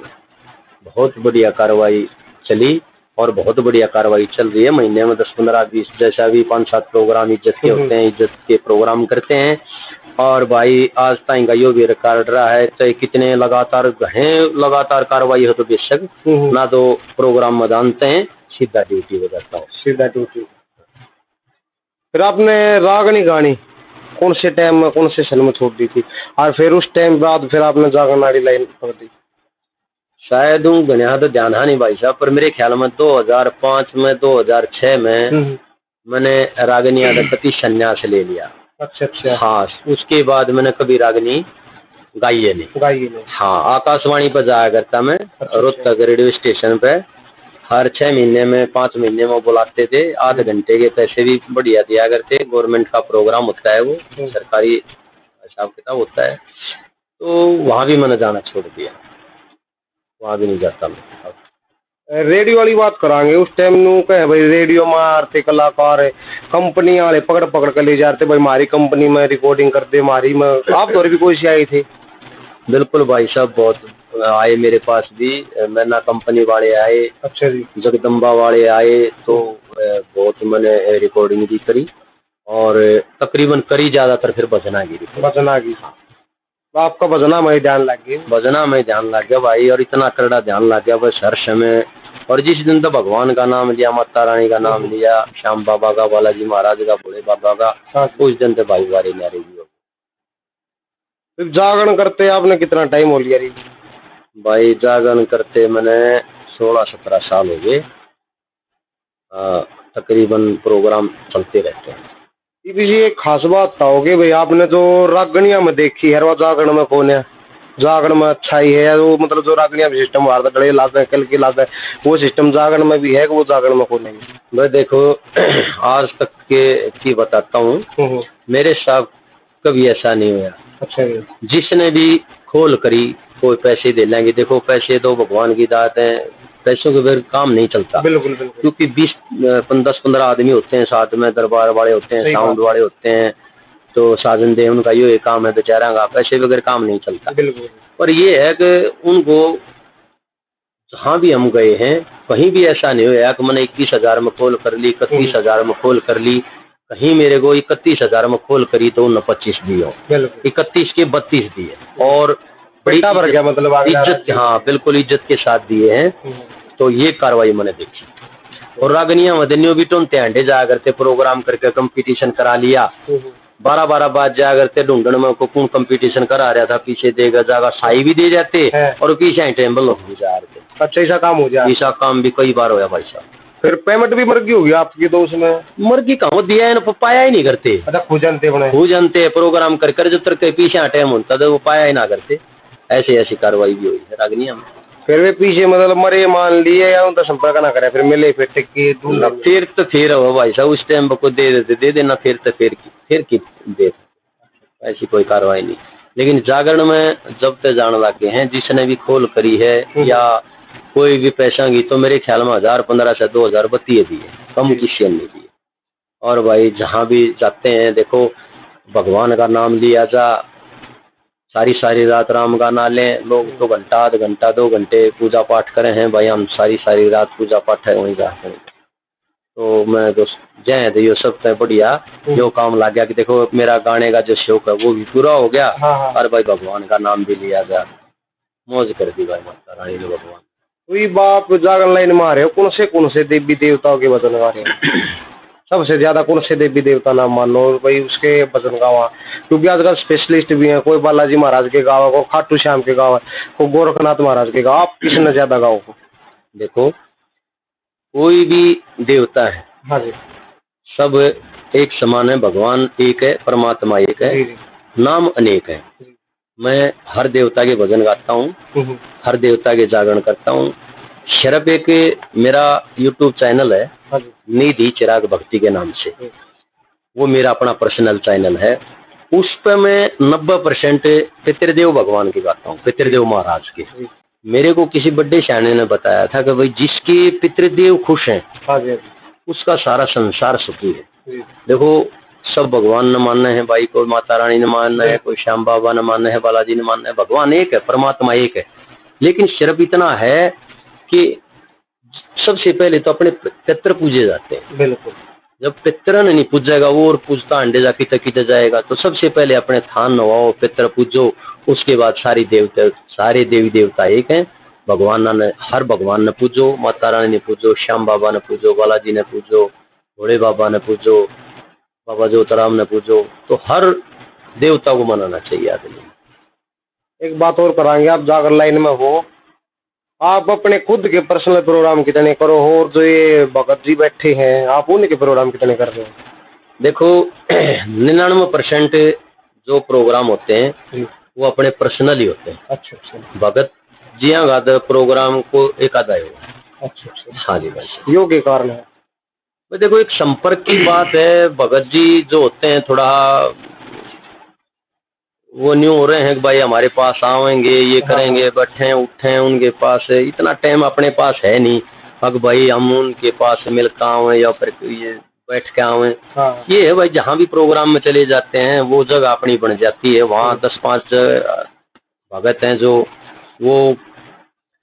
बहुत बढ़िया कार्रवाई चली और बहुत बढ़िया कार्रवाई चल रही है। महीने में 10-15-20 जैसा भी 5-7 प्रोग्राम इज्जत के होते हैं, इज्जत के प्रोग्राम करते हैं। और भाई आज तक का यो भी रिकॉर्ड रहा है, चाहे कितने लगातार कार्रवाई हो तो बेशक ना, तो प्रोग्राम में जानते हैं, सीधा ड्यूटी हो जाता है, सीधा ड्यूटी। फिर आपने रागनी गानी कौन से टाइम में, कौन से सन में छोड़ दी थी, और फिर उस टाइम बाद फिर आपने जागरनाड़ी लाइन पकड़ दी? शायद गणिया तो ध्यान है नहीं भाई साहब, पर मेरे ख्याल में 2005 में 2006 में मैंने रागनी आदि संन्यास ले लिया। अच्छा। हाँ, उसके बाद मैंने कभी रागनी गाई नहीं। हाँ, आकाशवाणी पर जाया करता मैं, रोहतक रेडियो स्टेशन पे, हर 6 महीने में 5 महीने में बुलाते थे, आधे घंटे के पैसे भी बढ़िया दिया करते। गवर्नमेंट का प्रोग्राम होता है, वो सरकारी हिसाब किताब होता है, तो वहाँ भी मैंने जाना छोड़ दिया, वहाँ भी नहीं जाता मैं। रेडियो वाली बात करांगे, उस टाइम नू कहे भाई रेडियो में आते कलाकार कंपनी वाले पकड़ कर ले जाते, भाई हमारी कंपनी में रिकॉर्डिंग करते, हमारी में आप तो भी कोई से आए थे? बिल्कुल भाई साहब, बहुत आए मेरे पास भी, मैना कंपनी वाले आए। अच्छा जी। जगदम्बा वाले आए, तो बहुत मैंने रिकॉर्डिंग भी करी, और तकरीबन करी ज्यादातर फिर बजना की। हाँ, आपका बजना में ध्यान लग गया भाई, और इतना करड़ा ध्यान लग गया बस हर समय। और जिस दिन तो भगवान का नाम लिया, माता रानी का नाम लिया, श्याम बाबा का, बालाजी महाराज का, भोले बाबा का, उस दिन तो भाई वारे न्यारे भी हो। फिर जागरण करते आपने कितना टाइम हो लिया? भाई जागरण करते मैंने 16-17 साल हो गए, तकरीबन प्रोग्राम चलते रहते हैं। ये एक खास बात था होगी भाई, आपने जो रागनिया में देखी है वो जागरण में कौन है? जागरण में अच्छा ही है वो, मतलब जो रागनिया में सिस्टम वार डले लाते हैं, कल की लाते हैं, वो सिस्टम जागरण में भी है कि वो जागरण में कौन है? मैं देखो आज तक के की बताता हूँ, मेरे साथ कभी ऐसा नहीं हुआ। अच्छा, जिसने भी खोल करी कोई पैसे दे लेंगे। देखो पैसे तो भगवान की दात है, पैसों के बगैर काम नहीं चलता। बिल्कुल। क्योंकि 10-15 आदमी होते हैं साथ में, दरबार वाले होते हैं, साउंड वाले होते हैं, तो साजन दे उनका ये काम है बेचारा का, पैसे बगैर काम नहीं चलता। बिल्कुल। पर ये है कि उनको जहाँ भी हम गए हैं कहीं भी ऐसा नहीं हुआ कि मैंने 21,000 में खोल कर ली, 31,000 में खोल कर ली। कहीं मेरे को 31,000 में खोल करी तो 25 दिए, 31 के 32 दिए, और बेटा भर गया, मतलब इज्जत। हाँ बिल्कुल, इज्जत के साथ दिए हैं। तो ये कार्रवाई मैंने देखी। और रागनिया मदनियों भी टोनते अंडे जाया करते, प्रोग्राम करके कंपटीशन करा लिया, 12-12 बाद जाया करते, ढूंढने में को कौन कंपटीशन करा रहा था, पीछे देगा जागा साई भी दे जाते और पीछे टेबल हो जा रहे। अच्छा, ऐसा काम हो जाए? ऐसा काम भी कई बार होया भाई साहब। फिर पेमेंट भी मर्गी होगी आपकी तो उसमें? मर्गी कहाँ दिया है, पाया ही नहीं करते। अच्छा, खूब जानते प्रोग्राम कर जब तक पीछे टाइम होता तो वो पाया ही ना करते। ऐसी कार्रवाई भी हुई है रागनिया में। फिर वे पीछे मतलब मरे मान लिए या उनका संपर्क ना करे, फिर मिले फिर टिक्की फिर हो भाई साहब, उस टाइम को दे देते, दे देना, फिर की दे, ऐसी कोई कार्रवाई नहीं। लेकिन जागरण में जब तक जान लगे हैं, जिसने भी खोल करी है या कोई भी पैसा की, तो मेरे ख्याल में 1015 से 2000 बत्ती दी है, कम किसी ने दी है। और भाई जहाँ भी जाते हैं देखो, भगवान का नाम लिया जा, सारी सारी रात राम का ना लें लोग, तो घंटा आध घंटा 2 घंटे पूजा पाठ करें हैं भाई, हम सारी सारी रात पूजा पाठ है वहीं जाते हैं। तो मैं दोस्त जय तो ये सब तो बढ़िया जो काम लग गया कि देखो मेरा गाने का जो शौक है वो भी पूरा हो गया। और भाई भगवान का नाम भी लिया जा, मौज कर दी भाई माता रानी ने भगवान। वही बाप जागरण लाइन में आ रहे हो, कौन से देवी देवताओं के भजन गा रहे हो? सबसे ज्यादा कौन से देवी देवता नाम मानो और भाई उसके भजन गावा? क्योंकि आजकल स्पेशलिस्ट भी हैं, कोई बालाजी महाराज के गावा, कोई खाटू श्याम के गावा, कोई गोरखनाथ महाराज के गावा, आप किसने ज्यादा गाओ? देखो कोई भी देवता है, हाँ जी, सब एक समान है, भगवान एक है, परमात्मा एक है, नाम अनेक है। मैं हर देवता के भजन गाता हूँ, हर देवता के जागरण करता हूँ। सिर्फ एक मेरा YouTube चैनल है निधि चिराग भक्ति के नाम से, वो मेरा अपना पर्सनल चैनल है। उस पर मैं 90% पितृदेव भगवान की गाता हूँ, पितृदेव महाराज के। मेरे को किसी बड़े शाने ने बताया था कि भाई जिसके पितृदेव खुश हैं उसका सारा संसार सुखी है। देखो सब भगवान ने मानना है भाई, कोई माता रानी ने मानना है, कोई श्याम बाबा ने मानना है, बालाजी ने मानना है, भगवान एक है, परमात्मा एक है। लेकिन सिर्फ इतना है कि सबसे पहले तो अपने पितृ पूजे जाते हैं। बिल्कुल, जब पितरन नहीं पूजेगा वो और पूजता अंडे जा किते जाएगा, तो सबसे पहले अपने थान नवाओ, पितर पूजो, उसके बाद सारे देवी देवता एक हैं। भगवान ने हर भगवान ने पूजो, माता रानी ने पूजो, श्याम बाबा ने पूजो, बालाजी ने पूजो, भोले बाबा ने पूजो, बाबा ज्योतिराम ने पूजो, तो हर देवता को मनाना चाहिए आदमी। एक बात और कराएंगे, आप जागर लाइन में हो, आप अपने खुद के पर्सनल प्रोग्राम कितने करो हो, और जो ये भगत जी बैठे हैं आप उनके प्रोग्राम कितने कर रहे हो? देखो 99% जो प्रोग्राम होते हैं वो अपने पर्सनल ही होते हैं। अच्छा अच्छा, भगत जी का प्रोग्राम को एक आधा होगा। अच्छा अच्छा, हाँ जी भाई, योग के कारण है। देखो एक संपर्क की बात है। भगत जी जो होते हैं थोड़ा वो न्यू हो रहे हैं कि भाई हमारे पास आएंगे, ये करेंगे, बैठे उठे, उनके पास इतना टाइम अपने पास है नहीं अब भाई हम उनके पास मिलकर आए या फिर ये बैठ के आए। ये है भाई, जहाँ भी प्रोग्राम में चले जाते हैं वो जगह अपनी बन जाती है। वहाँ 10-5 भगत हैं जो वो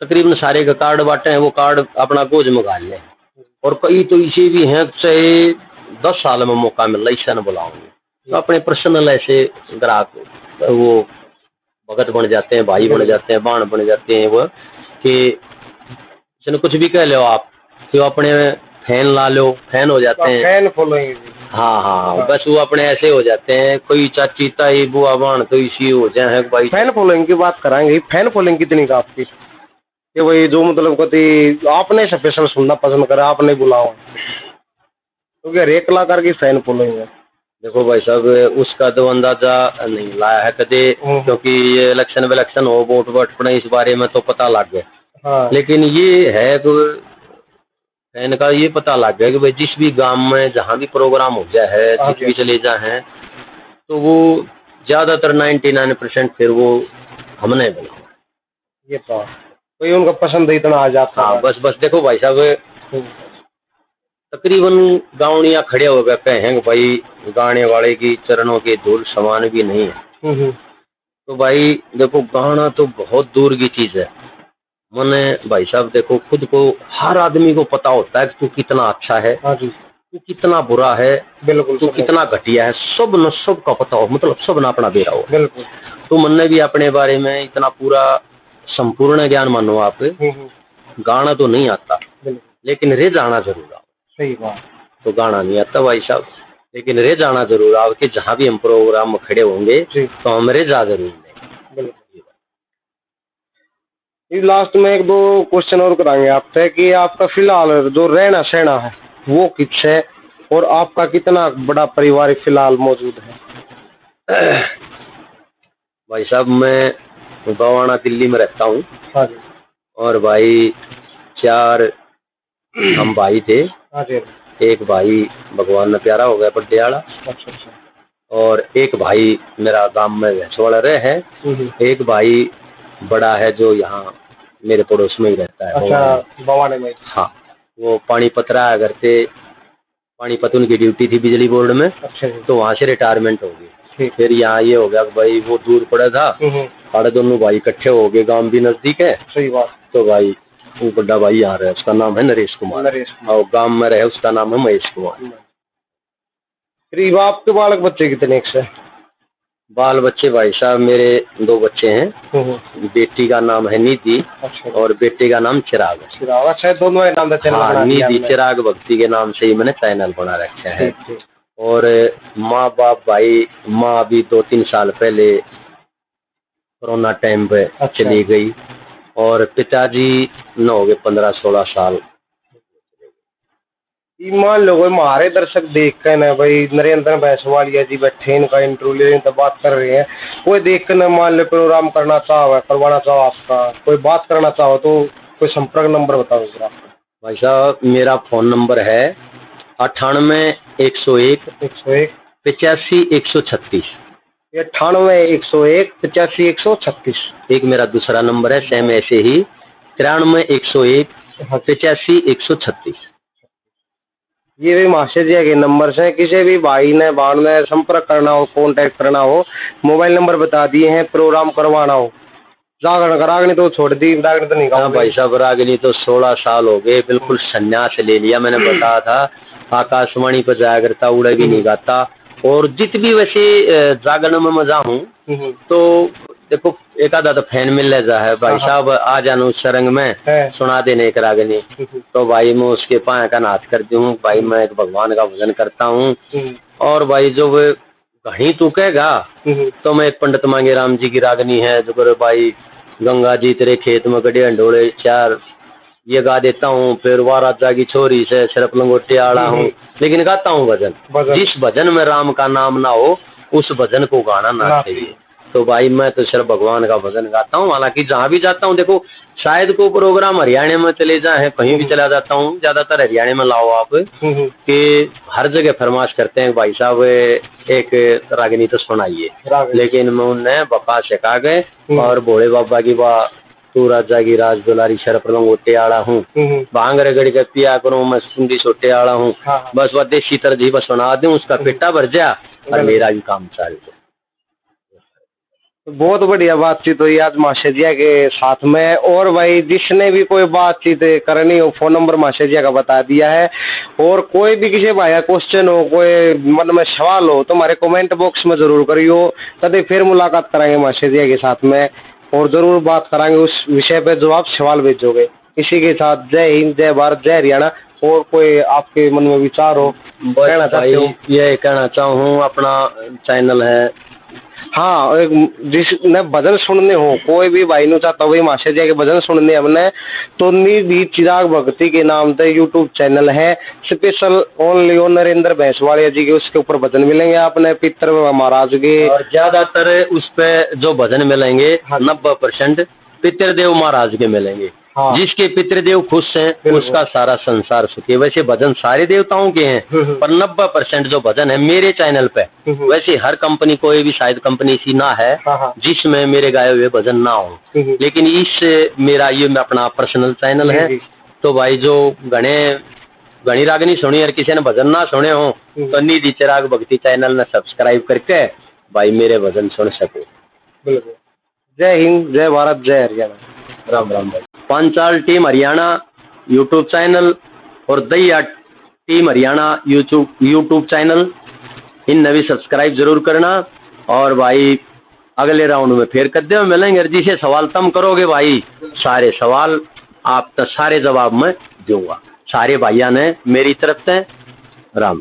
तकरीबन सारे का कार्ड बांटे हैं, वो कार्ड अपना गोज में गाल लें। और कई तो इसे भी हैं चाहे 10 साल में मौका मिल रहा इससे न बुलाओगे, तो अपने पर्सनल ऐसे ग्राहक वो भगत बन जाते हैं, भाई बन जाते हैं, बाण बन जाते हैं। वो कि कुछ भी कह लो आप, तो अपने फैन ला लो, फैन हो जाते हैं, फैन फॉलोइंग। हाँ, बस वो अपने ऐसे हो जाते हैं। कोई चाची ताई बुआ बाण तो इसी हो जाए भाई। फैन फॉलोइंग की बात कराएंगे, फैन फॉलोइंग कितनी का आपकी? कि भाई जो मतलब कभी आपने स्पेशल सुनना पसंद करा, आपने बुलाओ, क्योंकि हर एक कलाकार की फैन फॉलोइंग है। देखो भाई साहब उसका तो अंदाजा नहीं लाया है कदे, क्योंकि ये इलेक्शन विलेक्शन हो, वोट वोट पड़े, इस बारे में तो पता लग गया। लेकिन ये है कि फैन का ये पता लग गया कि भाई जिस भी गांव में जहाँ भी प्रोग्राम हो गया है, जिस भी चले जाए हैं, तो वो ज्यादातर 99% फिर वो हमने बना। ये तो कोई उनका पसंद इतना आ जाता है। बस देखो भाई साहब तकरीबन गावड़ियाँ खड़े हो गए कहें भाई गाने वाले की चरणों के धूल समान भी नहीं है। तो भाई देखो गाना तो बहुत दूर की चीज है। मैंने भाई साहब देखो खुद को हर आदमी को पता होता है कि तू कितना अच्छा है, तू कितना बुरा है, बिल्कुल तू कितना घटिया है, सब का पता हो, मतलब सब ना अपना बेरा हो। बिल्कुल। तो मैंने भी अपने बारे में इतना पूरा संपूर्ण ज्ञान मानो आप, गाना तो नहीं आता लेकिन रे जाना जरूर आओ। सही बात। तो गाना नहीं आता भाई साहब, लेकिन रे जाना जरूर आओ कि जहाँ भी हम प्रोग्राम में खड़े होंगे तो हम रे जा जरूर लेंगे। इस लास्ट में 1-2 क्वेश्चन और कराएंगे आपसे कि आपका फिलहाल जो रहना सहना है वो किस है, और आपका कितना बड़ा परिवार फिलहाल मौजूद है? भाई साहब मैं बवाना दिल्ली में रहता हूँ। हाँ जी। और भाई 4 हम भाई थे। हाँ जी। एक भाई भगवान ने प्यारा हो गया बड्डे वाला। अच्छा। और एक भाई मेरा गांव में भैंसवाड़ा रहे हैं, एक भाई बड़ा है जो यहाँ मेरे पड़ोस में ही रहता है। अच्छा, बवाने में। हाँ, वो पानीपत रहा घर से, पानीपत उनकी ड्यूटी थी बिजली बोर्ड में। अच्छा जी। तो वहाँ से रिटायरमेंट हो गई। ठीक। फिर यहाँ ये हो गया कि भाई वो दूर पड़ा था, साढ़े दोनों भाई इकट्ठे हो गए, गांव भी नजदीक है। सही बात। तो भाई वो बड़ा भाई यहाँ रहे, उसका नाम है नरेश कुमार, और गांव में रहे उसका नाम है महेश कुमार। फिर आपके बालक बच्चे कितने एक से? बाल बच्चे भाई साहब मेरे 2 बच्चे हैं। बेटी का नाम है निधि। अच्छा। और बेटे का नाम चिराग है। चिराग, अच्छा, दोनों के नाम चैनल बना दिया निधि चिराग भक्ति के नाम से ही मैंने चैनल बना रखा है। और माँ बाप भाई, माँ अभी 2-3 साल पहले कोरोना टाइम पे चली गई, और पिताजी न हो गए 15-16 साल। मान लो कोई हमारे दर्शक देख कर ना भाई नरेंद्र भैंसवालिया जी बैठे इनका इंटरव्यू ले तो बात कर रहे हैं, कोई देख कर ना मान लो प्रोग्राम करना चाहो, करवाना चाहो, आपका कोई बात करना चाहो तो कोई संपर्क नंबर बताओ आपका। भाई साहब मेरा फ़ोन नंबर है 98 101 85 136। 98 101 85 136। एक मेरा दूसरा नंबर है सेम ऐसे ही 93 101 85 136। ये भी मास्टर जी के नंबर से किसी भी भाई ने बहन ने संपर्क करना हो, कांटेक्ट करना हो, मोबाइल नंबर बता दिए हैं, प्रोग्राम करवाना हो, जागरण रागनी तो छोड़ दी, रागनी तो नहीं। हाँ भाई साहब, रागनी तो 16 साल हो गए, बिल्कुल संन्यास ले लिया। मैंने बताया था आकाशवाणी पर जाया करता, उड़ा भी नहीं गाता, और जितनी वैसे जागरण में मजा हूँ तो देखो एक आधा तो फैन मिल ले जा है भाई साहब, आ जाना उस सरंग में सुना देने एक रागनी, तो भाई मैं उसके पाए का नाच करती हूँ। भाई मैं एक भगवान का भजन करता हूँ, और भाई जो कहीं तू कहेगा तो मैं एक पंडित मांगे राम जी की रागनी है जो करे भाई गंगा जी तेरे खेत में गड्ढे अंडोले 4 ये गा देता हूँ। फिर वाह राजा की छोरी से सिर्फ लंगोटे आड़ा हूँ, लेकिन गाता हूँ भजन। जिस भजन में राम का नाम ना हो उस भजन को गाना ना चाहिए। तो भाई मैं तो सिर्फ भगवान का भजन गाता हूँ। हालांकि जहाँ भी जाता हूँ, देखो शायद को प्रोग्राम हरियाणा में चले जाए, कहीं भी चला जाता हूँ, ज्यादातर हरियाणा में लाओ आप, कि हर जगह फरमाश करते हैं भाई साहब एक रागिनी तो सुनाइए, लेकिन मैं उन्हें बपा सिखा गए और भोले बाबा की वाह तू राजा की राज दुलारी शरप लंगोटे आड़ा हूँ, भांगरे गड़ी के पिया करूँ मैं सुंदी सोटे आड़ा हूँ, बस वह देसी तरजीह बस सुना दूं, उसका पेटा भर जा और मेरा भी काम चाल जाए। बहुत बढ़िया बातचीत हुई आज माशेजिया के साथ में। और भाई जिसने भी कोई बातचीत करनी हो, फोन नंबर माशेजिया का बता दिया है। और कोई भी किसी भाई का क्वेश्चन हो, कोई मन में सवाल हो तो हमारे कमेंट बॉक्स में जरूर करियो, कभी फिर मुलाकात कराएंगे माशेजिया के साथ में और जरूर बात कराएंगे उस विषय पे जो आप सवाल भेजोगे। इसी के साथ जय हिंद, जय भारत, जय हरियाणा। और कोई आपके मन में विचार हो कहना चाहते हो? ये कहना चाहूँ अपना चैनल है, हाँ, जिसने भजन सुनने हो, कोई भी भाई नु चाहता वही माशे जी के भजन सुनने हमने तो निधि चिराग भक्ति के नाम से यूट्यूब चैनल है, स्पेशल ओनली ओ नरेंद्र भैंसवाड़िया जी के, उसके ऊपर भजन मिलेंगे आपने पितर महाराज के। और ज्यादातर उस पे जो भजन मिलेंगे 90% पितृदेव महाराज के मिलेंगे। हाँ। जिसके पितृदेव खुश हैं उसका सारा संसार सुखी। वैसे भजन सारे देवताओं के हैं, पर 90% जो भजन है मेरे चैनल पे, वैसे हर कंपनी कोई भी शायद कंपनी सी ना है जिसमें मेरे गाए हुए भजन ना हो, लेकिन इस मेरा ये अपना पर्सनल चैनल है। तो भाई जो घनी रागनी सुनी और किसी ने भजन ना सुने हो तो निधि चिराग भक्ति चैनल ने सब्सक्राइब करके भाई मेरे भजन सुन सको। बिल्कुल। जय हिंद, जय भारत, जय हरियाणा। राम राम भाई। Panchal team Haryana YouTube channel और दैया टीम हरियाणा यूट्यूब चैनल, इन नवी सब्सक्राइब जरूर करना। और भाई अगले राउंड में फिर कद्दे मिलेंगे, जिसे सवाल तुम करोगे भाई सारे सवाल आप तो सारे जवाब मैं दूंगा। सारे भाइयों ने मेरी तरफ से राम।